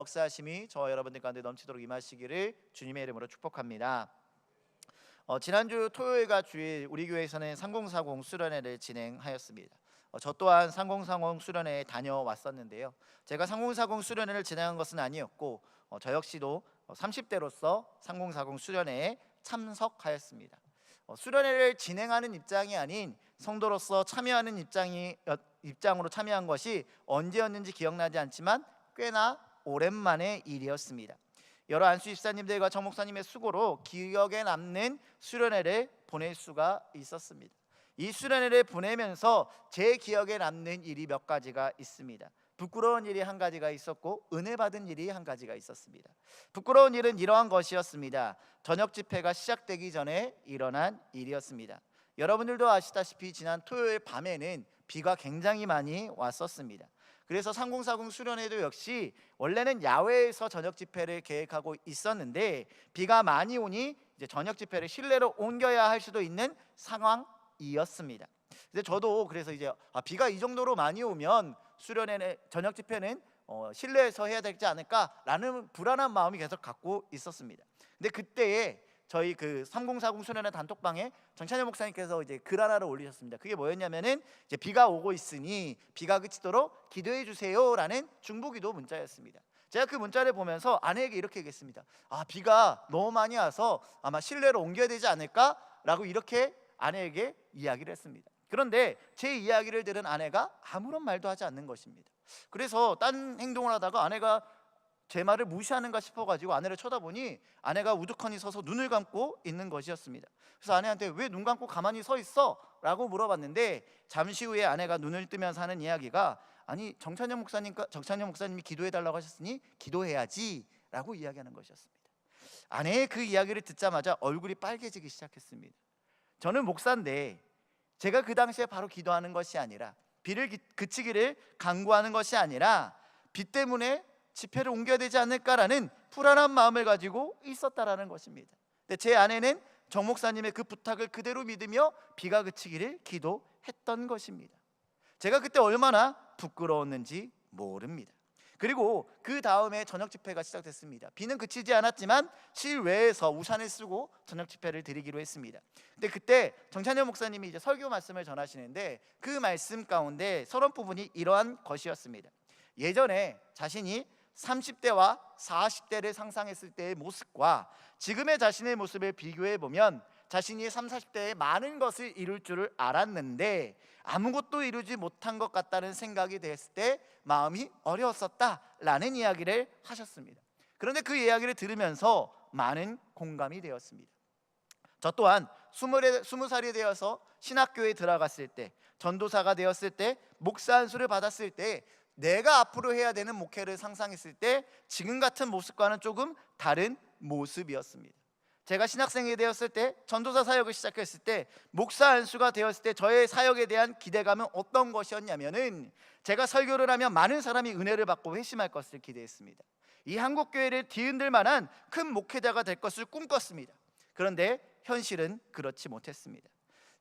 역사하심이 저와 여러분들 가운데 넘치도록 임하시기를 주님의 이름으로 축복합니다. 지난주 토요일과 주일 우리 교회에서는 3040 수련회를 진행하였습니다. 저 또한 3040 수련회에 다녀왔었는데요. 제가 3040 수련회를 진행한 것은 아니었고 저 역시도 30대로서 3040 수련회에 참석하였습니다. 수련회를 진행하는 입장이 아닌 성도로서 참여하는 입장으로 참여한 것이 언제였는지 기억나지 않지만 꽤나 오랜만의 일이었습니다. 여러 안수 집사님들과 정 목사님의 수고로 기억에 남는 수련회를 보낼 수가 있었습니다. 이 수련회를 보내면서 제 기억에 남는 일이 몇 가지가 있습니다. 부끄러운 일이 한 가지가 있었고 은혜 받은 일이 한 가지가 있었습니다. 부끄러운 일은 이러한 것이었습니다. 저녁 집회가 시작되기 전에 일어난 일이었습니다. 여러분들도 아시다시피 지난 토요일 밤에는 비가 굉장히 많이 왔었습니다. 그래서 3040 수련회도 역시 원래는 야외에서 저녁 집회를 계획하고 있었는데 비가 많이 오니 이제 저녁 집회를 실내로 옮겨야 할 수도 있는 상황이었습니다. 근데 저도 그래서 이제 비가 이 정도로 많이 오면 수련회는 저녁 집회는 실내에서 해야 되지 않을까라는 불안한 마음이 계속 갖고 있었습니다. 근데 그때에 저희 그 3040 수련회 단톡방에 정찬현 목사님께서 이제 글 하나를 올리셨습니다. 그게 뭐였냐면은 이제 비가 오고 있으니 비가 그치도록 기도해 주세요라는 중보기도 문자였습니다. 제가 그 문자를 보면서 아내에게 이렇게 얘기했습니다. 비가 너무 많이 와서 아마 실내로 옮겨야 되지 않을까라고 이렇게 아내에게 이야기를 했습니다. 그런데 제 이야기를 들은 아내가 아무런 말도 하지 않는 것입니다. 그래서 딴 행동을 하다가 아내가 제 말을 무시하는가 싶어가지고 아내를 쳐다보니 아내가 우두커니 서서 눈을 감고 있는 것이었습니다. 그래서 아내한테 왜 눈 감고 가만히 서 있어? 라고 물어봤는데 잠시 후에 아내가 눈을 뜨면서 하는 이야기가 아니 정찬영 목사님이 기도해달라고 하셨으니 기도해야지 라고 이야기하는 것이었습니다. 아내의 그 이야기를 듣자마자 얼굴이 빨개지기 시작했습니다. 저는 목사인데 제가 그 당시에 바로 기도하는 것이 아니라 비를 그치기를 간구하는 것이 아니라 비 때문에 집회를 옮겨야 되지 않을까라는 불안한 마음을 가지고 있었다라는 것입니다. 근데 제 아내는 정 목사님의 그 부탁을 그대로 믿으며 비가 그치기를 기도했던 것입니다. 제가 그때 얼마나 부끄러웠는지 모릅니다. 그리고 그 다음에 저녁 집회가 시작됐습니다. 비는 그치지 않았지만 실외에서 우산을 쓰고 저녁 집회를 드리기로 했습니다. 근데 그때 정찬현 목사님이 이제 설교 말씀을 전하시는데 그 말씀 가운데 서론 부분이 이러한 것이었습니다. 예전에 자신이 30대와 40대를 상상했을 때의 모습과 지금의 자신의 모습을 비교해 보면 자신이 30, 40대에 많은 것을 이룰 줄을 알았는데 아무것도 이루지 못한 것 같다는 생각이 됐을 때 마음이 어려웠었다라는 이야기를 하셨습니다. 그런데 그 이야기를 들으면서 많은 공감이 되었습니다. 저 또한 20살이 되어서 신학교에 들어갔을 때, 전도사가 되었을 때, 목사 안수를 받았을 때 내가 앞으로 해야 되는 목회를 상상했을 때 지금 같은 모습과는 조금 다른 모습이었습니다. 제가 신학생이 되었을 때, 전도사 사역을 시작했을 때, 목사 안수가 되었을 때 저의 사역에 대한 기대감은 어떤 것이었냐면은 제가 설교를 하면 많은 사람이 은혜를 받고 회심할 것을 기대했습니다. 이 한국교회를 뒤흔들 만한 큰 목회자가 될 것을 꿈꿨습니다. 그런데 현실은 그렇지 못했습니다.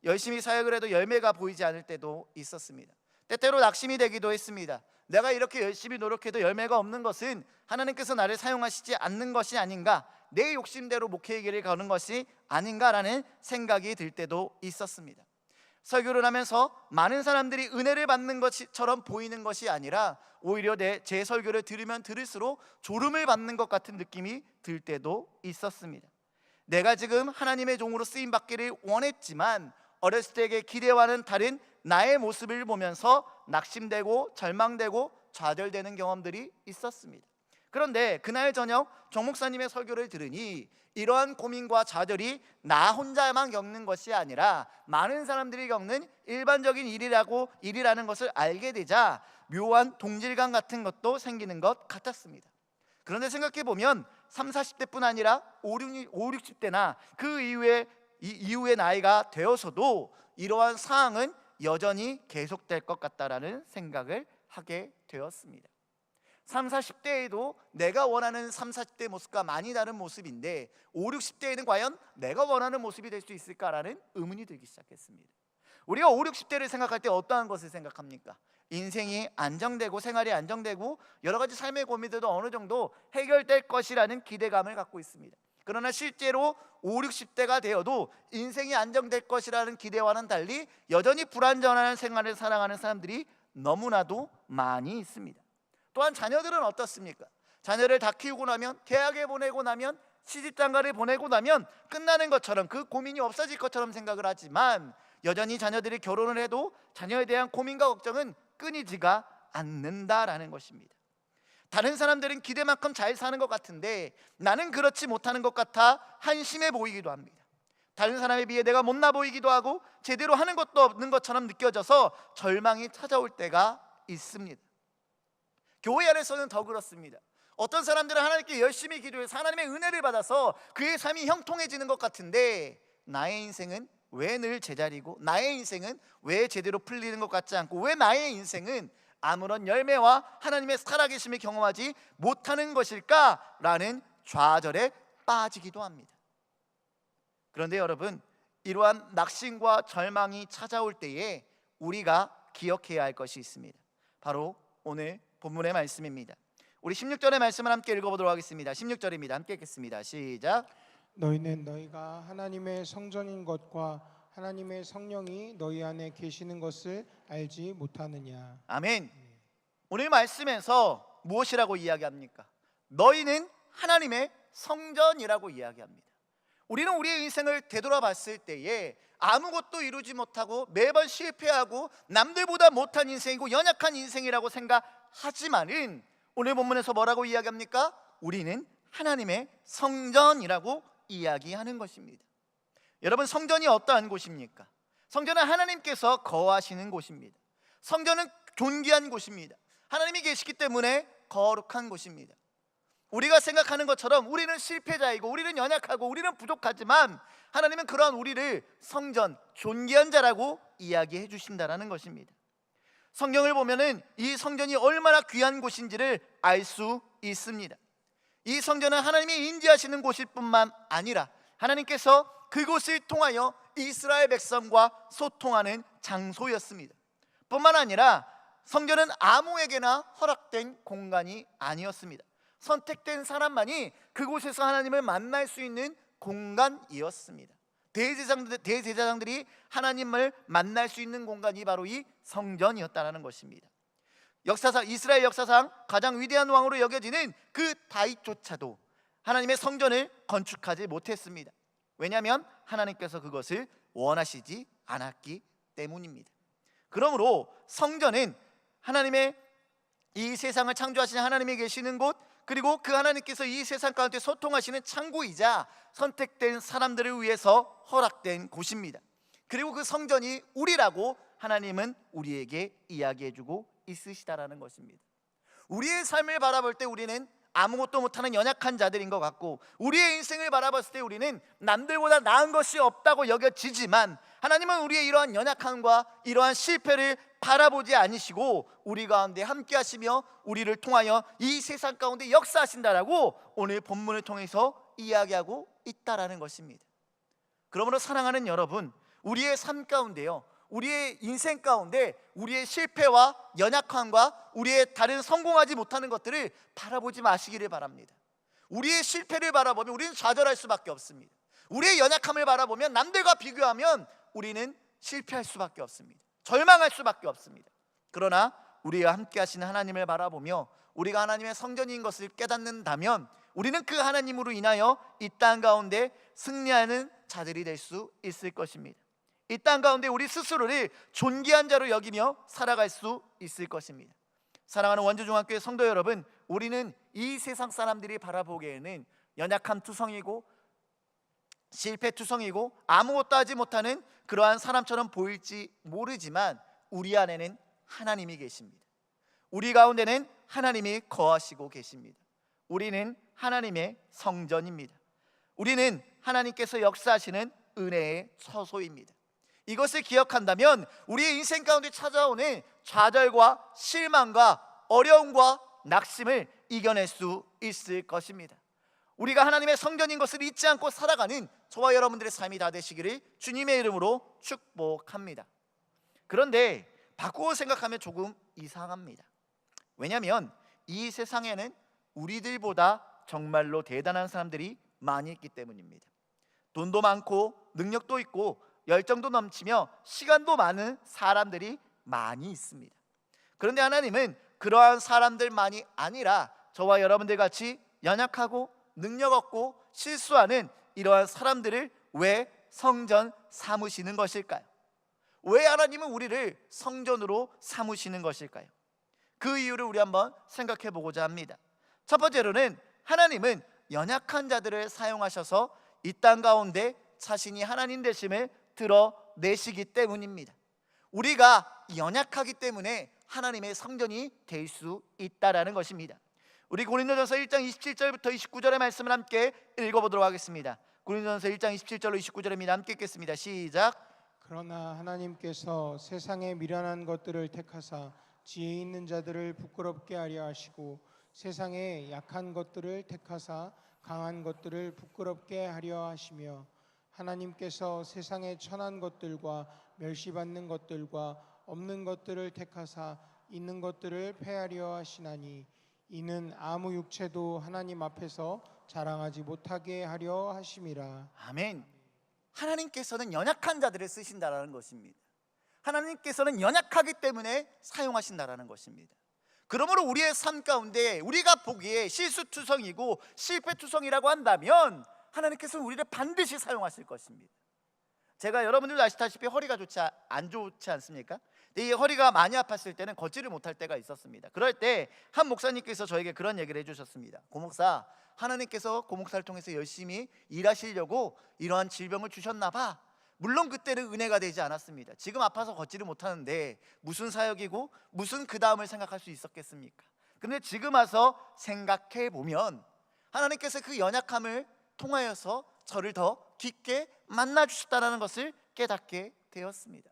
열심히 사역을 해도 열매가 보이지 않을 때도 있었습니다. 때때로 낙심이 되기도 했습니다. 내가 이렇게 열심히 노력해도 열매가 없는 것은 하나님께서 나를 사용하시지 않는 것이 아닌가, 내 욕심대로 목회의 길을 가는 것이 아닌가라는 생각이 들 때도 있었습니다. 설교를 하면서 많은 사람들이 은혜를 받는 것처럼 보이는 것이 아니라 오히려 제 설교를 들으면 들을수록 졸음을 받는 것 같은 느낌이 들 때도 있었습니다. 내가 지금 하나님의 종으로 쓰임 받기를 원했지만 어렸을 때의 기대와는 다른 나의 모습을 보면서 낙심되고 절망되고 좌절되는 경험들이 있었습니다. 그런데 그날 저녁 정 목사님의 설교를 들으니 이러한 고민과 좌절이 나 혼자만 겪는 것이 아니라 많은 사람들이 겪는 일반적인 일이라는 것을 알게 되자 묘한 동질감 같은 것도 생기는 것 같았습니다. 그런데 생각해 보면 30, 40대뿐 아니라 5, 60대나 그 이후의 나이가 되어서도 이러한 상황은 여전히 계속될 것 같다라는 생각을 하게 되었습니다. 30, 40대에도 내가 원하는 30, 40대 모습과 많이 다른 모습인데 5, 60대에는 과연 내가 원하는 모습이 될 수 있을까라는 의문이 들기 시작했습니다. 우리가 5, 60대를 생각할 때 어떠한 것을 생각합니까? 인생이 안정되고 생활이 안정되고 여러 가지 삶의 고민들도 어느 정도 해결될 것이라는 기대감을 갖고 있습니다. 그러나 실제로 5, 60대가 되어도 인생이 안정될 것이라는 기대와는 달리 여전히 불안정한 생활을 살아가는 사람들이 너무나도 많이 있습니다. 또한 자녀들은 어떻습니까? 자녀를 다 키우고 나면, 대학에 보내고 나면, 시집장가를 보내고 나면 끝나는 것처럼, 그 고민이 없어질 것처럼 생각을 하지만 여전히 자녀들이 결혼을 해도 자녀에 대한 고민과 걱정은 끊이지가 않는다라는 것입니다. 다른 사람들은 기대만큼 잘 사는 것 같은데 나는 그렇지 못하는 것 같아 한심해 보이기도 합니다. 다른 사람에 비해 내가 못나 보이기도 하고 제대로 하는 것도 없는 것처럼 느껴져서 절망이 찾아올 때가 있습니다. 교회 안에서는 더 그렇습니다. 어떤 사람들은 하나님께 열심히 기도해서 하나님의 은혜를 받아서 그의 삶이 형통해지는 것 같은데 나의 인생은 왜 늘 제자리고, 나의 인생은 왜 제대로 풀리는 것 같지 않고, 왜 나의 인생은 아무런 열매와 하나님의 살아계심을 경험하지 못하는 것일까라는 좌절에 빠지기도 합니다. 그런데 여러분, 이러한 낙심과 절망이 찾아올 때에 우리가 기억해야 할 것이 있습니다. 바로 오늘 본문의 말씀입니다. 우리 16절의 말씀을 함께 읽어보도록 하겠습니다. 16절입니다. 함께 읽겠습니다. 시작. 너희는 너희가 하나님의 성전인 것과 하나님의 성령이 너희 안에 계시는 것을 알지 못하느냐. 아멘. 오늘 말씀에서 무엇이라고 이야기합니까? 너희는 하나님의 성전이라고 이야기합니다. 우리는 우리의 인생을 되돌아봤을 때에 아무것도 이루지 못하고 매번 실패하고 남들보다 못한 인생이고 연약한 인생이라고 생각하지만은 오늘 본문에서 뭐라고 이야기합니까? 우리는 하나님의 성전이라고 이야기하는 것입니다. 여러분, 성전이 어떠한 곳입니까? 성전은 하나님께서 거하시는 곳입니다. 성전은 존귀한 곳입니다. 하나님이 계시기 때문에 거룩한 곳입니다. 우리가 생각하는 것처럼 우리는 실패자이고 우리는 연약하고 우리는 부족하지만 하나님은 그러한 우리를 성전, 존귀한 자라고 이야기해 주신다는 것입니다. 성경을 보면은 이 성전이 얼마나 귀한 곳인지를 알 수 있습니다. 이 성전은 하나님이 인지하시는 곳일 뿐만 아니라 하나님께서 그곳을 통하여 이스라엘 백성과 소통하는 장소였습니다. 뿐만 아니라 성전은 아무에게나 허락된 공간이 아니었습니다. 선택된 사람만이 그곳에서 하나님을 만날 수 있는 공간이었습니다. 대제사장들이 하나님을 만날 수 있는 공간이 바로 이 성전이었다는 것입니다. 역사상, 이스라엘 역사상 가장 위대한 왕으로 여겨지는 그 다윗조차도 하나님의 성전을 건축하지 못했습니다. 왜냐하면 하나님께서 그것을 원하시지 않았기 때문입니다. 그러므로 성전은 하나님의 이 세상을 창조하신 하나님이 계시는 곳, 그리고 그 하나님께서 이 세상 가운데 소통하시는 창구이자 선택된 사람들을 위해서 허락된 곳입니다. 그리고 그 성전이 우리라고 하나님은 우리에게 이야기해주고 있으시다라는 것입니다. 우리의 삶을 바라볼 때 우리는 아무것도 못하는 연약한 자들인 것 같고, 우리의 인생을 바라봤을 때 우리는 남들보다 나은 것이 없다고 여겨지지만 하나님은 우리의 이러한 연약함과 이러한 실패를 바라보지 않으시고 우리 가운데 함께 하시며 우리를 통하여 이 세상 가운데 역사하신다라고 오늘 본문을 통해서 이야기하고 있다라는 것입니다. 그러므로 사랑하는 여러분, 우리의 삶 가운데요, 우리의 인생 가운데 우리의 실패와 연약함과 우리의 다른 성공하지 못하는 것들을 바라보지 마시기를 바랍니다. 우리의 실패를 바라보면 우리는 좌절할 수밖에 없습니다. 우리의 연약함을 바라보면 남들과 비교하면 우리는 실패할 수밖에 없습니다. 절망할 수밖에 없습니다. 그러나 우리와 함께 하시는 하나님을 바라보며 우리가 하나님의 성전인 것을 깨닫는다면 우리는 그 하나님으로 인하여 이 땅 가운데 승리하는 자들이 될 수 있을 것입니다. 이 땅 가운데 우리 스스로를 존귀한 자로 여기며 살아갈 수 있을 것입니다. 사랑하는 원주중학교의 성도 여러분, 우리는 이 세상 사람들이 바라보기에는 연약함 투성이고 실패 투성이고 아무것도 하지 못하는 그러한 사람처럼 보일지 모르지만 우리 안에는 하나님이 계십니다. 우리 가운데는 하나님이 거하시고 계십니다. 우리는 하나님의 성전입니다. 우리는 하나님께서 역사하시는 은혜의 처소입니다. 이것을 기억한다면 우리의 인생 가운데 찾아오는 좌절과 실망과 어려움과 낙심을 이겨낼 수 있을 것입니다. 우리가 하나님의 성전인 것을 잊지 않고 살아가는 저와 여러분들의 삶이 다 되시기를 주님의 이름으로 축복합니다. 그런데 바꾸어 생각하면 조금 이상합니다. 왜냐하면 이 세상에는 우리들보다 정말로 대단한 사람들이 많이 있기 때문입니다. 돈도 많고 능력도 있고 열정도 넘치며 시간도 많은 사람들이 많이 있습니다. 그런데 하나님은 그러한 사람들만이 아니라 저와 여러분들 같이 연약하고 능력 없고 실수하는 이러한 사람들을 왜 성전 삼으시는 것일까요? 왜 하나님은 우리를 성전으로 삼으시는 것일까요? 그 이유를 우리 한번 생각해 보고자 합니다. 첫 번째로는 하나님은 연약한 자들을 사용하셔서 이 땅 가운데 자신이 하나님 되심을 드러내시기 때문입니다. 우리가 연약하기 때문에 하나님의 성전이 될 수 있다라는 것입니다. 우리 고린도전서 1장 27절부터 29절의 말씀을 함께 읽어보도록 하겠습니다. 고린도전서 1장 27절로 29절입니다. 함께 읽겠습니다. 시작. 그러나 하나님께서 세상의 미련한 것들을 택하사 지혜 있는 자들을 부끄럽게 하려 하시고 세상의 약한 것들을 택하사 강한 것들을 부끄럽게 하려 하시며 하나님께서 세상의 천한 것들과 멸시받는 것들과 없는 것들을 택하사 있는 것들을 폐하려 하시나니 이는 아무 육체도 하나님 앞에서 자랑하지 못하게 하려 하심이라. 아멘. 하나님께서는 연약한 자들을 쓰신다라는 것입니다. 하나님께서는 연약하기 때문에 사용하신다라는 것입니다. 그러므로 우리의 삶 가운데 우리가 보기에 실수투성이고 실패투성이라고 한다면 하나님께서는 우리를 반드시 사용하실 것입니다. 제가 여러분들도 아시다시피 허리가 안 좋지 않습니까? 이 허리가 많이 아팠을 때는 걷지를 못할 때가 있었습니다. 그럴 때 한 목사님께서 저에게 그런 얘기를 해주셨습니다. 고목사, 하나님께서 고목사를 통해서 열심히 일하시려고 이러한 질병을 주셨나 봐. 물론 그때는 은혜가 되지 않았습니다. 지금 아파서 걷지를 못하는데 무슨 사역이고 무슨 그 다음을 생각할 수 있었겠습니까? 그런데 지금 와서 생각해 보면 하나님께서 그 연약함을 통하여서 저를 더 깊게 만나 주셨다는 것을 깨닫게 되었습니다.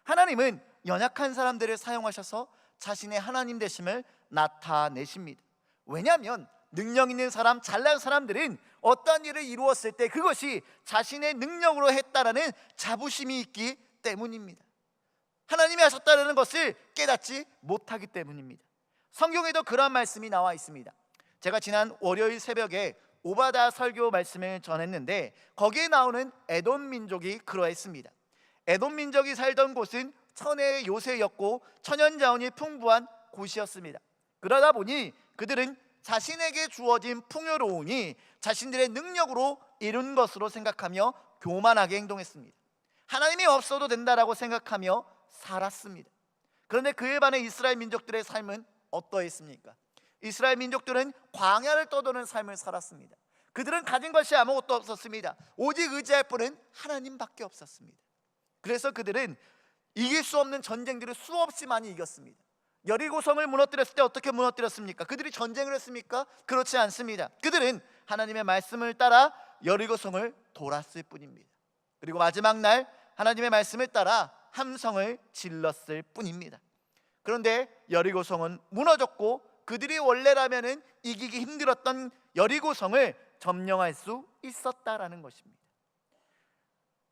하나님은 연약한 사람들을 사용하셔서 자신의 하나님 되심을 나타내십니다. 왜냐하면 능력 있는 사람, 잘난 사람들은 어떤 일을 이루었을 때 그것이 자신의 능력으로 했다라는 자부심이 있기 때문입니다. 하나님이 하셨다는 것을 깨닫지 못하기 때문입니다. 성경에도 그런 말씀이 나와 있습니다. 제가 지난 월요일 새벽에 오바다 설교 말씀을 전했는데 거기에 나오는 에돔 민족이 그러했습니다. 에돔 민족이 살던 곳은 천혜의 요새였고 천연자원이 풍부한 곳이었습니다. 그러다 보니 그들은 자신에게 주어진 풍요로움이 자신들의 능력으로 이룬 것으로 생각하며 교만하게 행동했습니다. 하나님이 없어도 된다라고 생각하며 살았습니다. 그런데 그에 반해 이스라엘 민족들의 삶은 어떠했습니까? 이스라엘 민족들은 광야를 떠도는 삶을 살았습니다. 그들은 가진 것이 아무것도 없었습니다. 오직 의지할 분은 하나님밖에 없었습니다. 그래서 그들은 이길 수 없는 전쟁들을 수없이 많이 이겼습니다. 여리고성을 무너뜨렸을 때 어떻게 무너뜨렸습니까? 그들이 전쟁을 했습니까? 그렇지 않습니다. 그들은 하나님의 말씀을 따라 여리고성을 돌았을 뿐입니다. 그리고 마지막 날 하나님의 말씀을 따라 함성을 질렀을 뿐입니다. 그런데 여리고성은 무너졌고 그들이 원래라면은 이기기 힘들었던 여리고성을 점령할 수 있었다라는 것입니다.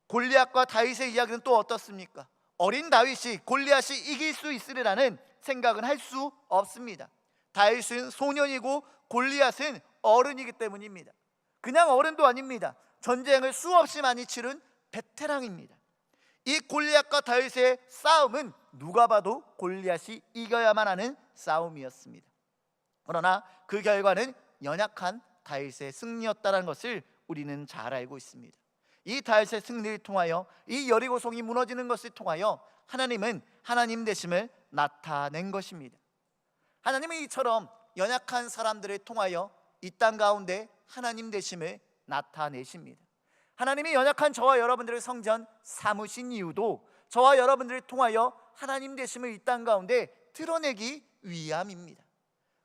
골리앗과 다윗의 이야기는 또 어떻습니까? 어린 다윗이 골리앗이 이길 수 있으리라는 생각은 할 수 없습니다. 다윗은 소년이고 골리앗은 어른이기 때문입니다. 그냥 어른도 아닙니다. 전쟁을 수없이 많이 치른 베테랑입니다. 이 골리앗과 다윗의 싸움은 누가 봐도 골리앗이 이겨야만 하는 싸움이었습니다. 그러나 그 결과는 연약한 다윗의 승리였다는 것을 우리는 잘 알고 있습니다. 이 다윗의 승리를 통하여 이 여리고성이 무너지는 것을 통하여 하나님은 하나님 되심을 나타낸 것입니다. 하나님은 이처럼 연약한 사람들을 통하여 이 땅 가운데 하나님 되심을 나타내십니다. 하나님이 연약한 저와 여러분들의 성전 삼으신 이유도 저와 여러분들을 통하여 하나님 되심을 이 땅 가운데 드러내기 위함입니다.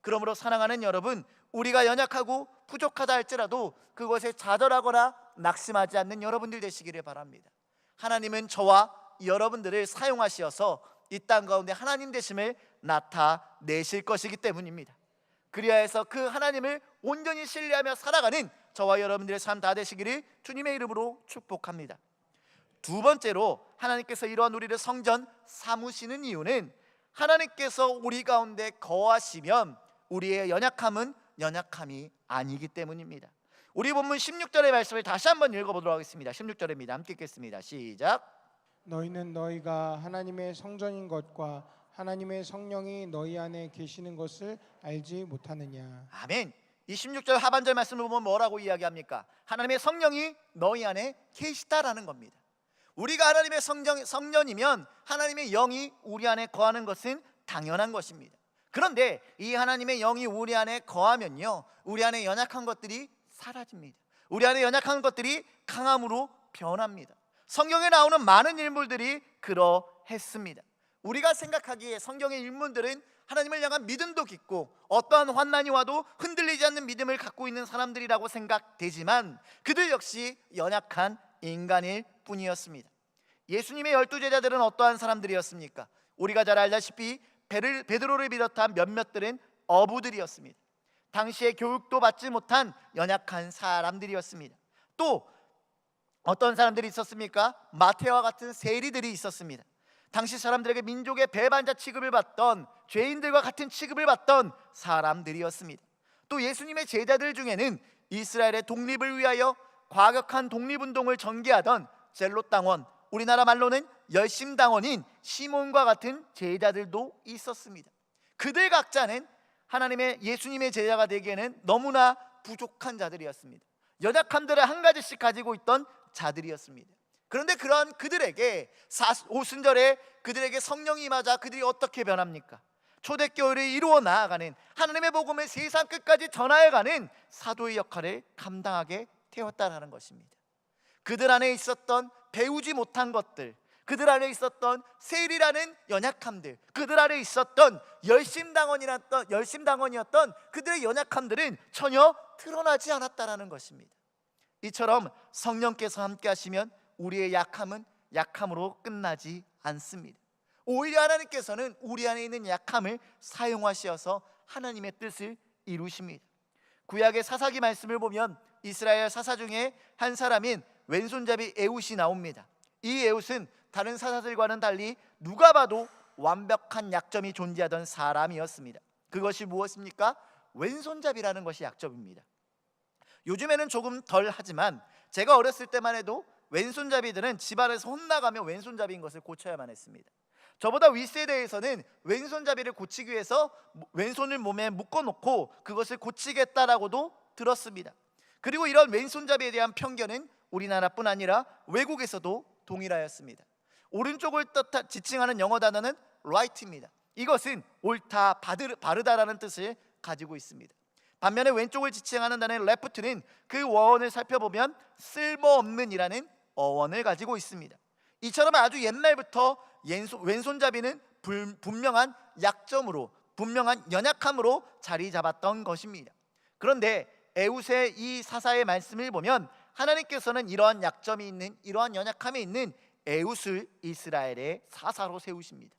그러므로 사랑하는 여러분, 우리가 연약하고 부족하다 할지라도 그것에 좌절하거나 낙심하지 않는 여러분들 되시기를 바랍니다. 하나님은 저와 여러분들을 사용하시어서 이 땅 가운데 하나님 되심을 나타내실 것이기 때문입니다. 그리하여서 그 하나님을 온전히 신뢰하며 살아가는 저와 여러분들의 삶 다 되시기를 주님의 이름으로 축복합니다. 두 번째로 하나님께서 이러한 우리를 성전 삼으시는 이유는 하나님께서 우리 가운데 거하시면 우리의 연약함은 연약함이 아니기 때문입니다. 우리 본문 16절의 말씀을 다시 한번 읽어보도록 하겠습니다. 16절입니다. 함께 읽겠습니다. 시작. 너희는 너희가 하나님의 성전인 것과 하나님의 성령이 너희 안에 계시는 것을 알지 못하느냐. 아멘. 이 16절 하반절 말씀을 보면 뭐라고 이야기합니까? 하나님의 성령이 너희 안에 계시다라는 겁니다. 우리가 하나님의 성전이면 하나님의 영이 우리 안에 거하는 것은 당연한 것입니다. 그런데 이 하나님의 영이 우리 안에 거하면요, 우리 안에 연약한 것들이 사라집니다. 우리 안에 연약한 것들이 강함으로 변합니다. 성경에 나오는 많은 인물들이 그러했습니다. 우리가 생각하기에 성경의 인물들은 하나님을 향한 믿음도 깊고 어떠한 환난이 와도 흔들리지 않는 믿음을 갖고 있는 사람들이라고 생각되지만 그들 역시 연약한 인간일 뿐이었습니다. 예수님의 12제자들은 어떠한 사람들이었습니까? 우리가 잘 알다시피 베드로를 비롯한 몇몇들은 어부들이었습니다. 당시에 교육도 받지 못한 연약한 사람들이었습니다. 또 어떤 사람들이 있었습니까? 마태와 같은 세리들이 있었습니다. 당시 사람들에게 민족의 배반자 취급을 받던, 죄인들과 같은 취급을 받던 사람들이었습니다. 또 예수님의 제자들 중에는 이스라엘의 독립을 위하여 과격한 독립운동을 전개하던 젤롯당원, 우리나라 말로는 열심당원인 시몬과 같은 제자들도 있었습니다. 그들 각자는 예수님의 제자가 되기에는 너무나 부족한 자들이었습니다. 연약함들을 한 가지씩 가지고 있던 자들이었습니다. 그런데 그러한 그들에게 오순절에 그들에게 성령이 임하자 그들이 어떻게 변합니까? 초대교회를 이루어 나아가는, 하나님의 복음을 세상 끝까지 전하여가는 사도의 역할을 감당하게 되었다는 것입니다. 그들 안에 있었던 배우지 못한 것들, 그들 안에 있었던 세일이라는 연약함들, 그들 안에 있었던 열심당원이었던 그들의 연약함들은 전혀 드러나지 않았다는 것입니다. 이처럼 성령께서 함께 하시면 우리의 약함은 약함으로 끝나지 않습니다. 오히려 하나님께서는 우리 안에 있는 약함을 사용하셔서 하나님의 뜻을 이루십니다. 구약의 사사기 말씀을 보면 이스라엘 사사 중에 한 사람인 왼손잡이 에훗이 나옵니다. 이 에훗은 다른 사사들과는 달리 누가 봐도 완벽한 약점이 존재하던 사람이었습니다. 그것이 무엇입니까? 왼손잡이라는 것이 약점입니다. 요즘에는 조금 덜 하지만 제가 어렸을 때만 해도 왼손잡이들은 집안에서 혼나가며 왼손잡이인 것을 고쳐야만 했습니다. 저보다 윗세대에서는 왼손잡이를 고치기 위해서 왼손을 몸에 묶어놓고 그것을 고치겠다라고도 들었습니다. 그리고 이런 왼손잡이에 대한 편견은 우리나라뿐 아니라 외국에서도 동일하였습니다. 오른쪽을 지칭하는 영어 단어는 right입니다. 이것은 옳다, 바르다라는 뜻을 가지고 있습니다. 반면에 왼쪽을 지칭하는 단어 left는 그 어원을 살펴보면 쓸모없는이라는 어원을 가지고 있습니다. 이처럼 아주 옛날부터 왼손잡이는 분명한 약점으로, 분명한 연약함으로 자리 잡았던 것입니다. 그런데 에훗의 이 사사의 말씀을 보면 하나님께서는 이러한 약점이 있는, 이러한 연약함이 있는 에훗을 이스라엘의 사사로 세우십니다.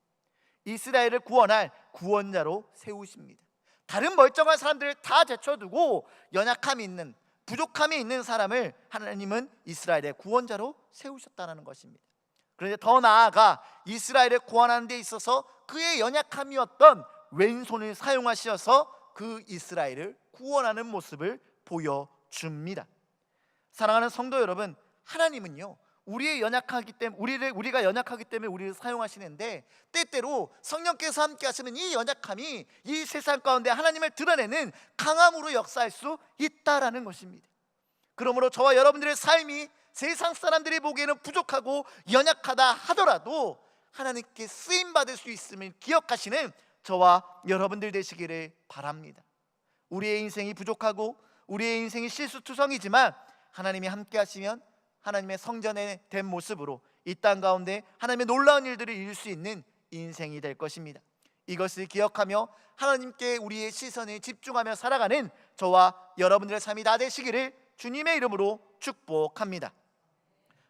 이스라엘을 구원할 구원자로 세우십니다. 다른 멀쩡한 사람들을 다 제쳐두고 연약함이 있는, 부족함이 있는 사람을 하나님은 이스라엘의 구원자로 세우셨다는 것입니다. 그런데 더 나아가 이스라엘을 구원하는 데 있어서 그의 연약함이었던 왼손을 사용하셔서 그 이스라엘을 구원하는 모습을 보여줍니다. 사랑하는 성도 여러분, 하나님은요 우리가 연약하기 때문에 우리를 사용하시는데 때때로 성령께서 함께 하시는 이 연약함이 이 세상 가운데 하나님을 드러내는 강함으로 역사할 수 있다라는 것입니다. 그러므로 저와 여러분들의 삶이 세상 사람들이 보기에는 부족하고 연약하다 하더라도 하나님께 쓰임받을 수 있음을 기억하시는 저와 여러분들 되시기를 바랍니다. 우리의 인생이 부족하고 우리의 인생이 실수투성이지만 하나님이 함께 하시면 하나님의 성전에 된 모습으로 이 땅 가운데 하나님의 놀라운 일들을 이룰 수 있는 인생이 될 것입니다. 이것을 기억하며 하나님께 우리의 시선을 집중하며 살아가는 저와 여러분들의 삶이 다 되시기를 주님의 이름으로 축복합니다.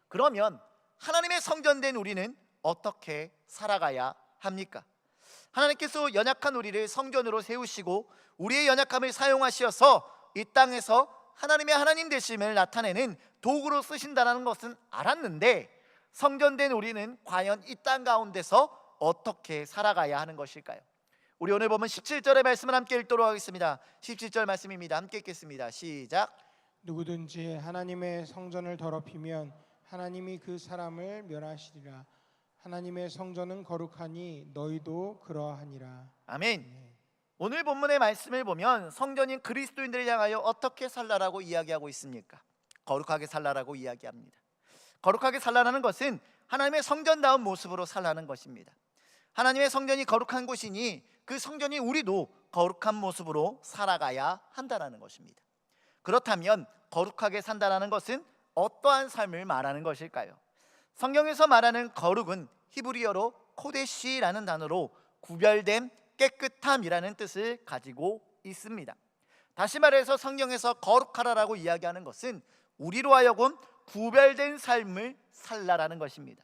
그러면 하나님의 성전된 우리는 어떻게 살아가야 합니까? 하나님께서 연약한 우리를 성전으로 세우시고 우리의 연약함을 사용하셔서 이 땅에서 하나님의 하나님 되심을 나타내는 도구로 쓰신다는 것은 알았는데 성전된 우리는 과연 이 땅 가운데서 어떻게 살아가야 하는 것일까요? 우리 오늘 보면 17절의 말씀을 함께 읽도록 하겠습니다. 17절 말씀입니다. 함께 읽겠습니다. 시작. 누구든지 하나님의 성전을 더럽히면 하나님이 그 사람을 멸하시리라. 하나님의 성전은 거룩하니 너희도 그러하니라. 아멘. 오늘 본문의 말씀을 보면 성전인 그리스도인들을 향하여 어떻게 살라라고 이야기하고 있습니까? 거룩하게 살라라고 이야기합니다. 거룩하게 살라라는 것은 하나님의 성전다운 모습으로 살라는 것입니다. 하나님의 성전이 거룩한 곳이니 그 성전이 우리도 거룩한 모습으로 살아가야 한다는 것입니다. 그렇다면 거룩하게 산다는 것은 어떠한 삶을 말하는 것일까요? 성경에서 말하는 거룩은 히브리어로 코데시라는 단어로 구별됨, 깨끗함이라는 뜻을 가지고 있습니다. 다시 말해서 성경에서 거룩하라라고 이야기하는 것은 우리로 하여금 구별된 삶을 살라라는 것입니다.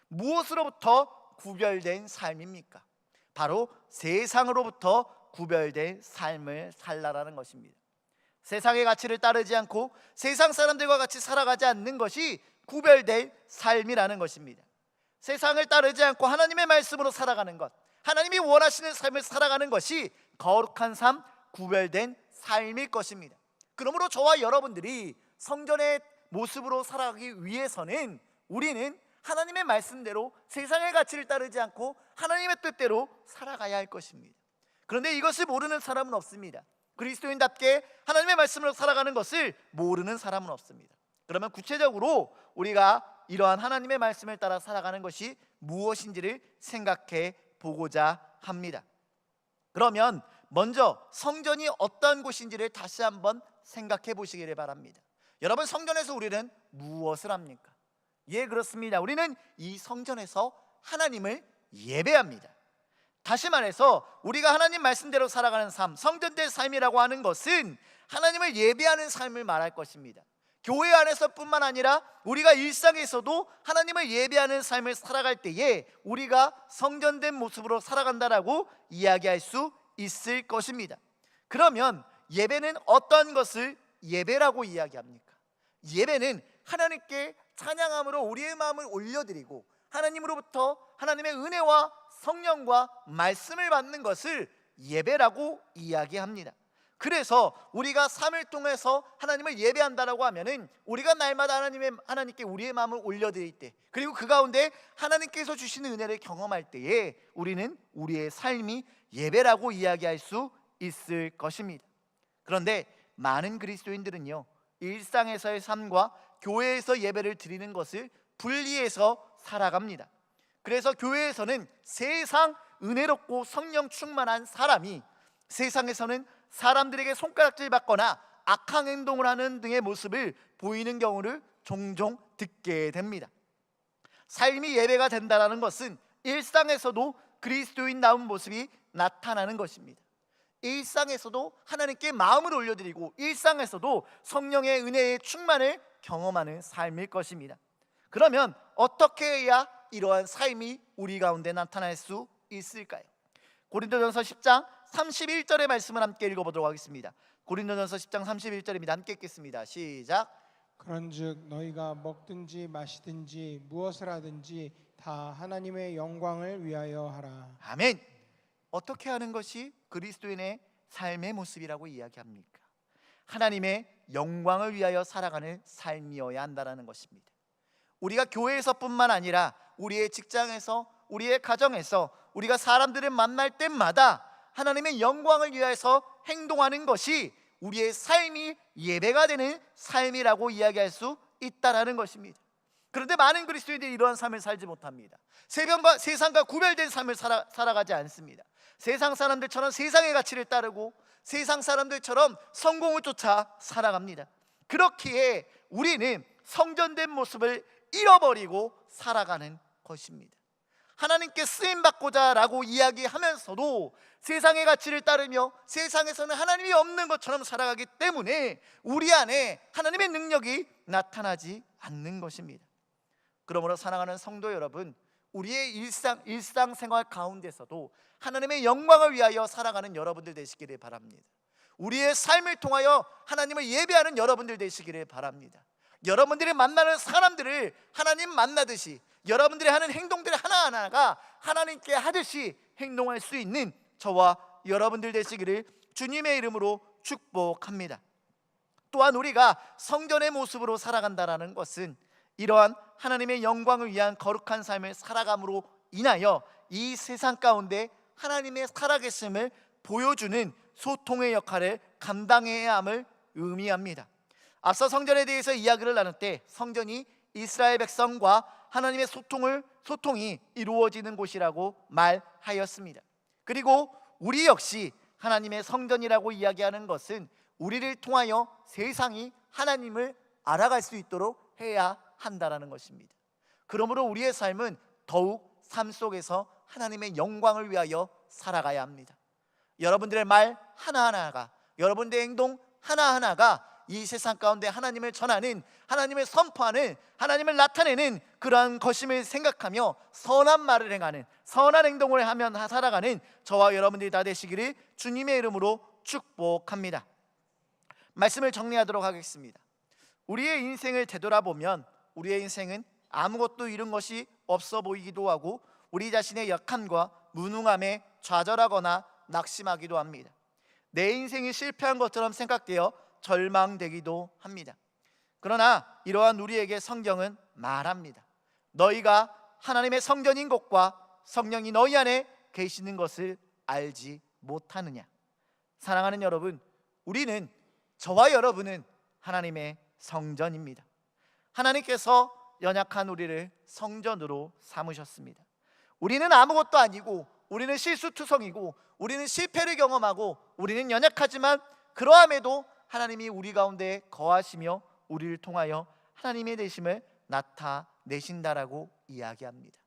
무엇으로부터 구별된 삶입니까? 바로 세상으로부터 구별된 삶을 살라라는 것입니다. 세상의 가치를 따르지 않고 세상 사람들과 같이 살아가지 않는 것이 구별된 삶이라는 것입니다. 세상을 따르지 않고 하나님의 말씀으로 살아가는 것, 하나님이 원하시는 삶을 살아가는 것이 거룩한 삶, 구별된 삶일 것입니다. 그러므로 저와 여러분들이 성전의 모습으로 살아가기 위해서는 우리는 하나님의 말씀대로 세상의 가치를 따르지 않고 하나님의 뜻대로 살아가야 할 것입니다. 그런데 이것을 모르는 사람은 없습니다. 그리스도인답게 하나님의 말씀으로 살아가는 것을 모르는 사람은 없습니다. 그러면 구체적으로 우리가 이러한 하나님의 말씀을 따라 살아가는 것이 무엇인지를 생각해 보고자 합니다. 그러면 먼저 성전이 어떤 곳인지를 다시 한번 생각해 보시기를 바랍니다. 여러분, 성전에서 우리는 무엇을 합니까? 예, 그렇습니다. 우리는 이 성전에서 하나님을 예배합니다. 다시 말해서 우리가 하나님 말씀대로 살아가는 삶, 성전된 삶이라고 하는 것은 하나님을 예배하는 삶을 말할 것입니다. 교회 안에서뿐만 아니라 우리가 일상에서도 하나님을 예배하는 삶을 살아갈 때에 우리가 성전된 모습으로 살아간다라고 이야기할 수 있을 것입니다. 그러면 예배는 어떤 것을 예배라고 이야기합니까? 예배는 하나님께 찬양함으로 우리의 마음을 올려드리고 하나님으로부터 하나님의 은혜와 성령과 말씀을 받는 것을 예배라고 이야기합니다. 그래서 우리가 삶을 통해서 하나님을 예배한다라고 하면은 우리가 날마다 하나님께 우리의 마음을 올려드릴 때, 그리고 그 가운데 하나님께서 주시는 은혜를 경험할 때에 우리는 우리의 삶이 예배라고 이야기할 수 있을 것입니다. 그런데 많은 그리스도인들은요, 일상에서의 삶과 교회에서 예배를 드리는 것을 분리해서 살아갑니다. 그래서 교회에서는 세상 은혜롭고 성령 충만한 사람이 세상에서는 사람들에게 손가락질 받거나 악한 행동을 하는 등의 모습을 보이는 경우를 종종 듣게 됩니다. 삶이 예배가 된다는 것은 일상에서도 그리스도인다운 모습이 나타나는 것입니다. 일상에서도 하나님께 마음을 올려드리고 일상에서도 성령의 은혜의 충만을 경험하는 삶일 것입니다. 그러면 어떻게 해야 이러한 삶이 우리 가운데 나타날 수 있을까요? 고린도전서 10장 31절의 말씀을 함께 읽어보도록 하겠습니다. 고린도전서 10장 31절입니다. 함께 읽겠습니다. 시작. 그런즉 너희가 먹든지 마시든지 무엇을 하든지 다 하나님의 영광을 위하여 하라. 아멘. 어떻게 하는 것이 그리스도인의 삶의 모습이라고 이야기합니까? 하나님의 영광을 위하여 살아가는 삶이어야 한다는 것입니다. 우리가 교회에서뿐만 아니라 우리의 직장에서, 우리의 가정에서, 우리가 사람들을 만날 때마다 하나님의 영광을 위해서 행동하는 것이 우리의 삶이 예배가 되는 삶이라고 이야기할 수 있다라는 것입니다. 그런데 많은 그리스도인들이 이러한 삶을 살지 못합니다. 세상과 구별된 삶을 살아가지 않습니다. 세상 사람들처럼 세상의 가치를 따르고 세상 사람들처럼 성공을 쫓아 살아갑니다. 그렇기에 우리는 성전된 모습을 잃어버리고 살아가는 것입니다. 하나님께 쓰임받고자 라고 이야기하면서도 세상의 가치를 따르며 세상에서는 하나님이 없는 것처럼 살아가기 때문에 우리 안에 하나님의 능력이 나타나지 않는 것입니다. 그러므로 사랑하는 성도 여러분, 우리의 일상생활 가운데서도 하나님의 영광을 위하여 살아가는 여러분들 되시기를 바랍니다. 우리의 삶을 통하여 하나님을 예배하는 여러분들 되시기를 바랍니다. 여러분들이 만나는 사람들을 하나님 만나듯이, 여러분들이 하는 행동들 하나하나가 하나님께 하듯이 행동할 수 있는 저와 여러분들 되시기를 주님의 이름으로 축복합니다. 또한 우리가 성전의 모습으로 살아간다라는 것은 이러한 하나님의 영광을 위한 거룩한 삶을 살아감으로 인하여 이 세상 가운데 하나님의 살아계심을 보여주는 소통의 역할을 감당해야 함을 의미합니다. 앞서 성전에 대해서 이야기를 나눌 때 성전이 이스라엘 백성과 하나님의 소통이 이루어지는 곳이라고 말하였습니다. 그리고 우리 역시 하나님의 성전이라고 이야기하는 것은 우리를 통하여 세상이 하나님을 알아갈 수 있도록 해야 한다라는 것입니다. 그러므로 우리의 삶은 더욱 삶 속에서 하나님의 영광을 위하여 살아가야 합니다. 여러분들의 말 하나하나가, 여러분들의 행동 하나하나가 이 세상 가운데 하나님을 전하는, 하나님을 선포하는, 하나님을 나타내는 그러한 것임을 생각하며 선한 말을 행하는, 선한 행동을 하며 살아가는 저와 여러분들이 다 되시기를 주님의 이름으로 축복합니다. 말씀을 정리하도록 하겠습니다. 우리의 인생을 되돌아보면 우리의 인생은 아무것도 잃은 것이 없어 보이기도 하고 우리 자신의 약함과 무능함에 좌절하거나 낙심하기도 합니다. 내 인생이 실패한 것처럼 생각되어 절망되기도 합니다. 그러나 이러한 우리에게 성경은 말합니다. 너희가 하나님의 성전인 것과 성령이 너희 안에 계시는 것을 알지 못하느냐. 사랑하는 여러분, 우리는, 저와 여러분은 하나님의 성전입니다. 하나님께서 연약한 우리를 성전으로 삼으셨습니다. 우리는 아무것도 아니고, 우리는 실수투성이고, 우리는 실패를 경험하고, 우리는 연약하지만 그러함에도 하나님이 우리 가운데 거하시며 우리를 통하여 하나님의 되심을 나타내신다라고 이야기합니다.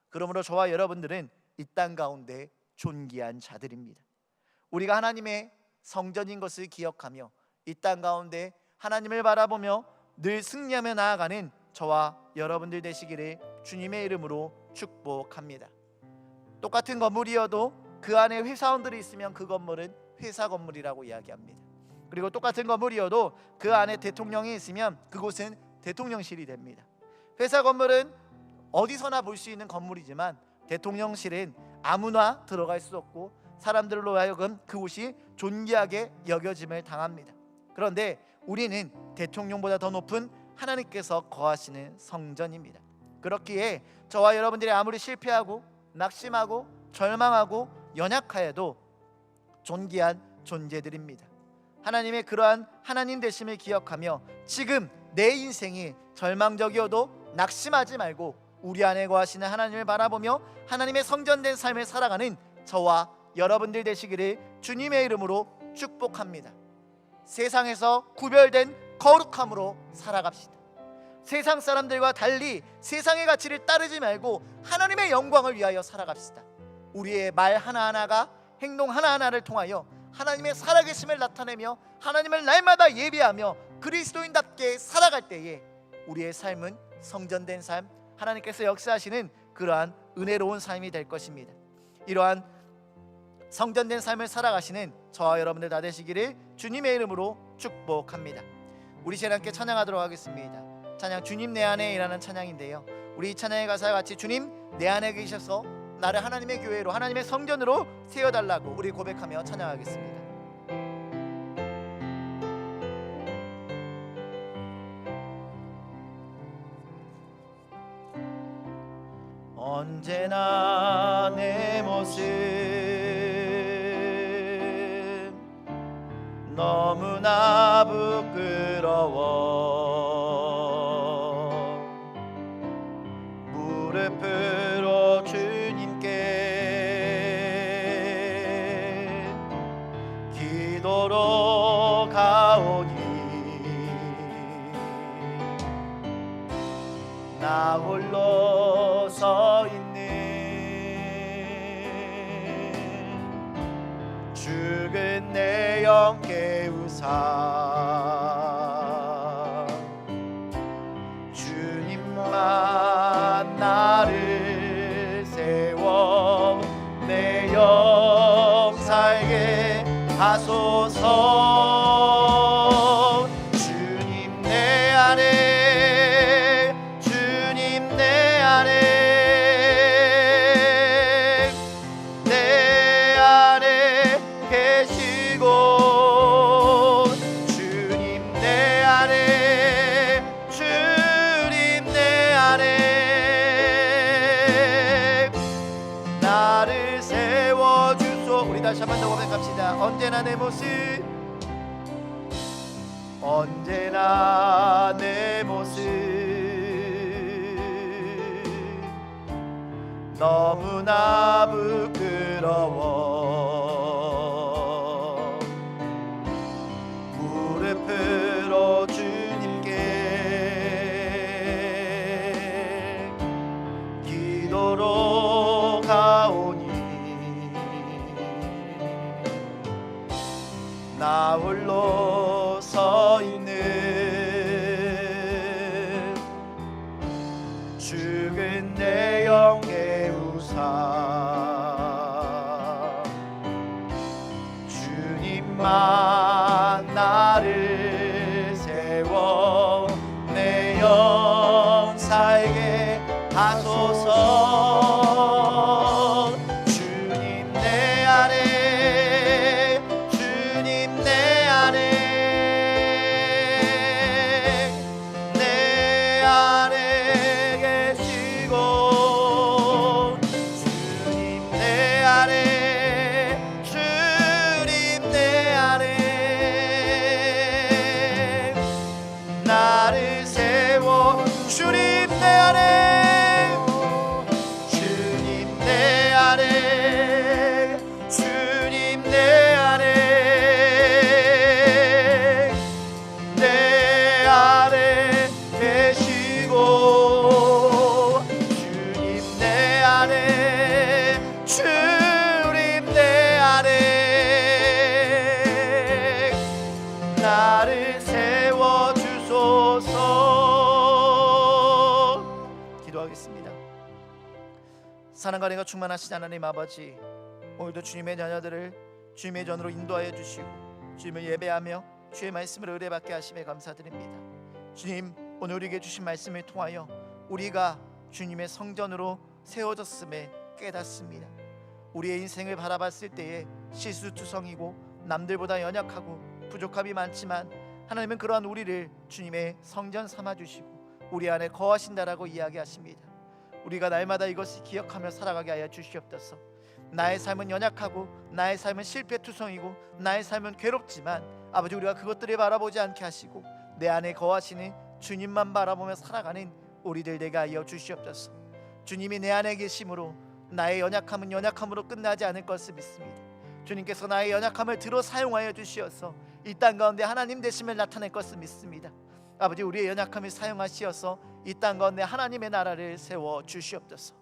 그러므로 저와 여러분들은 이 땅 가운데 존귀한 자들입니다. 우리가 하나님의 성전인 것을 기억하며 이 땅 가운데 하나님을 바라보며 늘 승리하며 나아가는 저와 여러분들 되시기를 주님의 이름으로 축복합니다. 똑같은 건물이어도 그 안에 회사원들이 있으면 그 건물은 회사 건물이라고 이야기합니다. 그리고 똑같은 건물이어도 그 안에 대통령이 있으면 그곳은 대통령실이 됩니다. 회사 건물은 어디서나 볼 수 있는 건물이지만 대통령실은 아무나 들어갈 수 없고 사람들로 하여금 그곳이 존귀하게 여겨짐을 당합니다. 그런데 우리는 대통령보다 더 높은 하나님께서 거하시는 성전입니다. 그렇기에 저와 여러분들이 아무리 실패하고 낙심하고 절망하고 연약하여도 존귀한 존재들입니다. 하나님의 그러한 하나님 되심을 기억하며 지금 내 인생이 절망적이어도 낙심하지 말고 우리 안에 거하시는 하나님을 바라보며 하나님의 성전된 삶을 살아가는 저와 여러분들 되시기를 주님의 이름으로 축복합니다. 세상에서 구별된 거룩함으로 살아갑시다. 세상 사람들과 달리 세상의 가치를 따르지 말고 하나님의 영광을 위하여 살아갑시다. 우리의 말 하나하나가 행동 하나하나를 통하여 하나님의 살아계심을 나타내며 하나님을 날마다 예배하며 그리스도인답게 살아갈 때에 우리의 삶은 성전된 삶, 하나님께서 역사하시는 그러한 은혜로운 삶이 될 것입니다. 이러한 성전된 삶을 살아가시는 저와 여러분들 다 되시기를 주님의 이름으로 축복합니다. 우리 제일 함께 찬양하도록 하겠습니다. 찬양 주님 내 안에 이라는 찬양인데요, 우리 이 찬양의 가사와 같이 주님 내 안에 계셔서 나를 하나님의 교회로, 하나님의 성전으로 세워달라고 우리 고백하며 찬양하겠습니다. 언제나 내 모습 너무나 부끄러워 무릎으로 주님께 기도로 가오니 나 홀로 서 있는 죽은 내 영 깨우사 주님만 나를 세워 내 영 살게 하소서. 주님 내 안에, 주님 내 안에 고백합시다. 언제나 내 모습, 언제나 내 모습 너무나 부끄러워. 무릎으로 주님께 기도로 가오니 나 홀로 서 있는 죽은 내 영의 우상, 주님만 나를 세워 내 영 살게 하소서. 주님 내 안에, 주님 내 안에, 내 안에 계시고, 주님 내 안에, 주님 내 안에 나를 세워. 주님 내 안에, 주님 내 안에, 주님 내 안에, 내 안에 계시고, 주님 내 안에, 주님 내 안에 나를 세워 주소서. 기도하겠습니다. 사랑과 은혜가 충만하신 하나님 아버지, 오늘도 주님의 자녀들을 주님의 전으로 인도하여 주시고 주님을 예배하며 주의 말씀을 의뢰받게 하심에 감사드립니다. 주님, 오늘 우리에게 주신 말씀을 통하여 우리가 주님의 성전으로 세워졌음에 깨닫습니다. 우리의 인생을 바라봤을 때에 실수투성이고 남들보다 연약하고 부족함이 많지만 하나님은 그러한 우리를 주님의 성전 삼아주시고 우리 안에 거하신다라고 이야기하십니다. 우리가 날마다 이것을 기억하며 살아가게 하여 주시옵소서. 나의 삶은 연약하고 나의 삶은 실패투성이고 나의 삶은 괴롭지만 아버지, 우리가 그것들을 바라보지 않게 하시고 내 안에 거하시는 주님만 바라보며 살아가는 우리들 되게 하여 주시옵소서. 주님이 내 안에 계심으로 나의 연약함은 연약함으로 끝나지 않을 것을 믿습니다. 주님께서 나의 연약함을 들어 사용하여 주시어서 이 땅 가운데 하나님 되심을 나타낼 것을 믿습니다. 아버지, 우리의 연약함을 사용하시어서 이 땅 가운데 하나님의 나라를 세워 주시옵소서.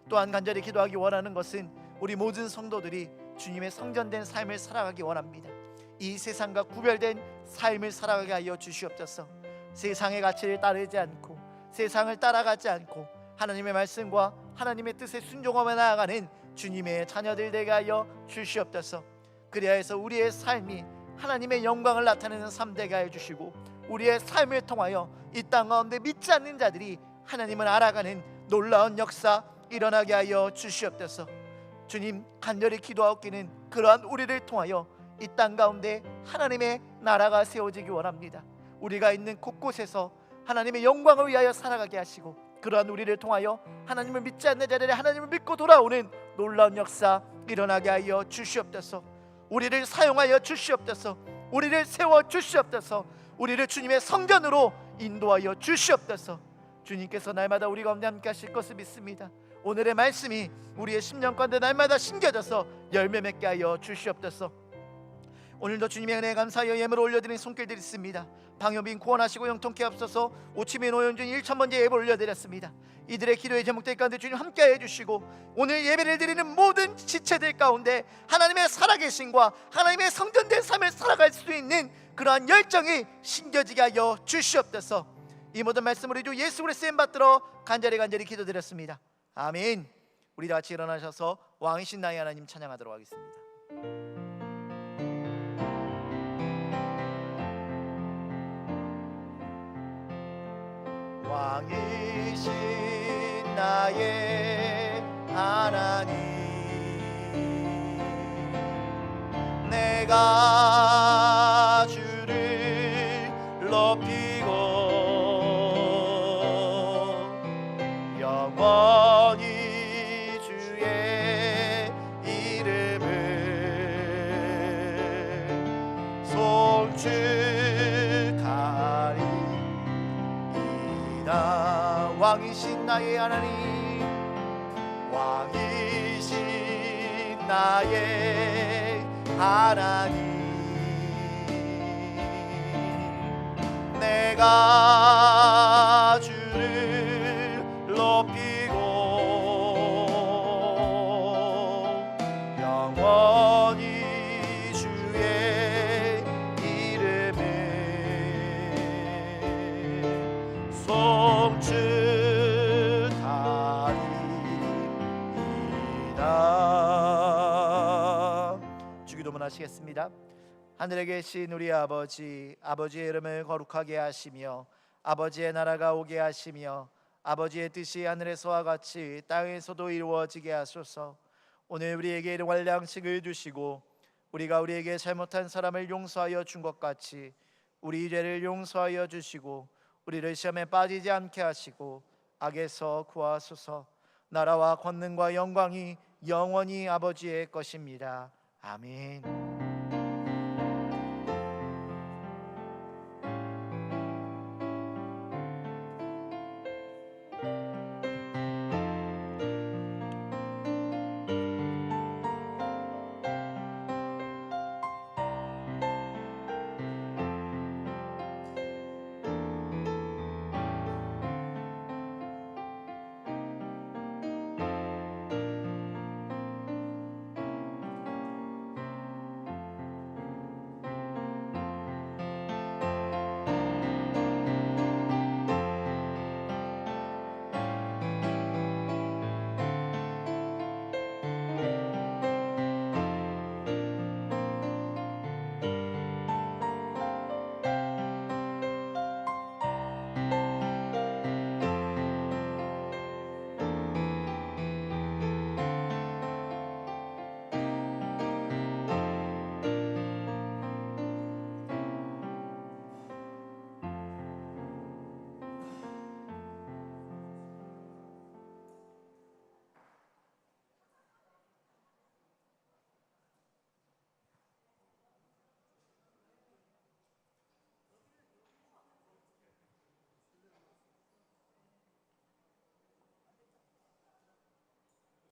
또한 간절히 기도하기 원하는 것은 우리 모든 성도들이 주님의 성전된 삶을 살아가기 원합니다. 이 세상과 구별된 삶을 살아가게 하여 주시옵소서. 세상의 가치를 따르지 않고 세상을 따라가지 않고 하나님의 말씀과 하나님의 뜻에 순종하며 나아가는 주님의 자녀들 되게 하여 주시옵소서. 그리하여서 우리의 삶이 하나님의 영광을 나타내는 삶 되게 하여 주시고 우리의 삶을 통하여 이 땅 가운데 믿지 않는 자들이 하나님을 알아가는 놀라운 역사 일어나게 하여 주시옵소서. 주님, 간절히 기도하옵기는 그러한 우리를 통하여 이 땅 가운데 하나님의 나라가 세워지기 원합니다. 우리가 있는 곳곳에서 하나님의 영광을 위하여 살아가게 하시고 그러한 우리를 통하여 하나님을 믿지 않는 자들이 하나님을 믿고 돌아오는 놀라운 역사 일어나게 하여 주시옵소서. 우리를 사용하여 주시옵소서. 우리를 세워 주시옵소서. 우리를 주님의 성전으로 인도하여 주시옵소서. 주님께서 날마다 우리 가운데 함께 하실 것을 믿습니다. 오늘의 말씀이 우리의 심령 가운데 날마다 심겨져서 열매 맺게 하여 주시옵소서. 오늘도 주님의 은혜에 감사하여 예물을 올려드리는 손길 드렸습니다. 방효빈 구원하시고 영통케 앞서서 오치민 오영준 1,000번째 예배를 올려드렸습니다. 이들의 기도의 제목들 가운데 주님 함께해 주시고 오늘 예배를 드리는 모든 지체들 가운데 하나님의 살아계심과 하나님의 성전된 삶을 살아갈 수 있는 그러한 열정이 심겨지게 하여 주시옵소서. 이 모든 말씀을 주 예수 그리스도의 쓰임 받들어 간절히 기도드렸습니다. 아멘. 우리 다 같이 일어나셔서 왕이신 나의 하나님 찬양하도록 하겠습니다. 왕이신 나의 하나님, 내가 주를 높이고 영원히 주의 이름을 왕이신 나의 하나님, 왕이신 나의 하나님, 내가 주를 높이고 영원히 주의 이름을 송축하리이다. 주기도문 하시겠습니다. 하늘에 계신 우리 아버지, 아버지의 이름을 거룩하게 하시며 아버지의 나라가 오게 하시며 아버지의 뜻이 하늘에서와 같이 땅에서도 이루어지게 하소서. 오늘 우리에게 일용할 양식을 주시고 우리가 우리에게 잘못한 사람을 용서하여 준 것 같이 우리 죄를 용서하여 주시고 우리를 시험에 빠지지 않게 하시고 악에서 구하소서. 나라와 권능과 영광이 영원히 아버지의 것입니다. 아멘.